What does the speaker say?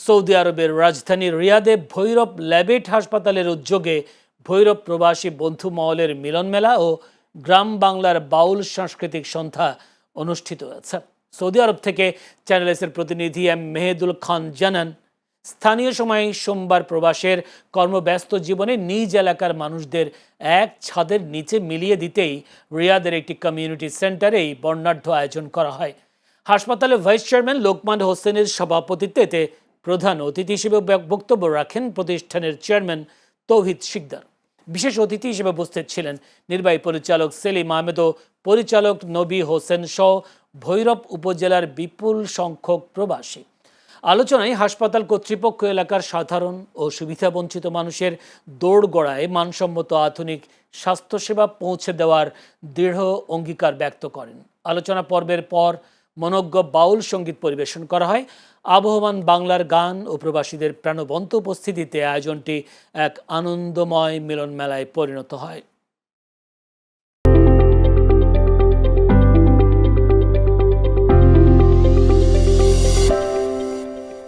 Saudi আরবের রাজধানী রিয়াদে ভৈরব ল্যাবেট হাসপাতালের উদ্যোগে ভৈরব প্রবাসী বন্ধু মহলের মিলনমেলা ও গ্রাম বাংলার বাউল সাংস্কৃতিক সন্ধ্যা অনুষ্ঠিত হয়েছে। সৌদি আরব থেকে চ্যানেল এস এর প্রতিনিধি এম মেহেদুল খান জানান, স্থানীয় সময় সোমবার প্রবাসের কর্মব্যস্ত জীবনে নিজ এলাকার মানুষদের এক ছাদের নিচে মিলিয়ে দিতেই রিয়াদের একটি কমিউনিটি সেন্টারে এই বর্ণাঢ্য আয়োজন করা হয়। হাসপাতালের ভাইস চেয়ারম্যান লোকমান হোসেনের সভাপতিত্বে এতে প্রধান অতিথি হিসেবে বক্তব্য রাখেন প্রতিষ্ঠানের চেয়ারম্যান তৌহিদ শিকদার। বিশেষ অতিথি হিসেবে উপস্থিত ছিলেন নির্বাহী পরিচালক সেলিম আহমেদ ও পরিচালক নবী হোসেন সহ ভৈরব উপজেলার বিপুল সংখ্যক প্রবাসী। আলোচনায় হাসপাতাল কর্তৃপক্ষ এলাকার সাধারণ ও সুবিধাবঞ্চিত মানুষের দোরগোড়ায় মানসম্মত আধুনিক স্বাস্থ্যসেবা পৌঁছে দেওয়ার দৃঢ় অঙ্গীকার ব্যক্ত করেন। আলোচনা পর্বের পর মনোজ্ঞ বাউল সঙ্গীত পরিবেশন করা হয়। আবহমান বাংলার গান ও প্রবাসীদের প্রাণবন্ত উপস্থিতিতে আয়োজনটি এক আনন্দময় মিলন মেলায় পরিণত হয়।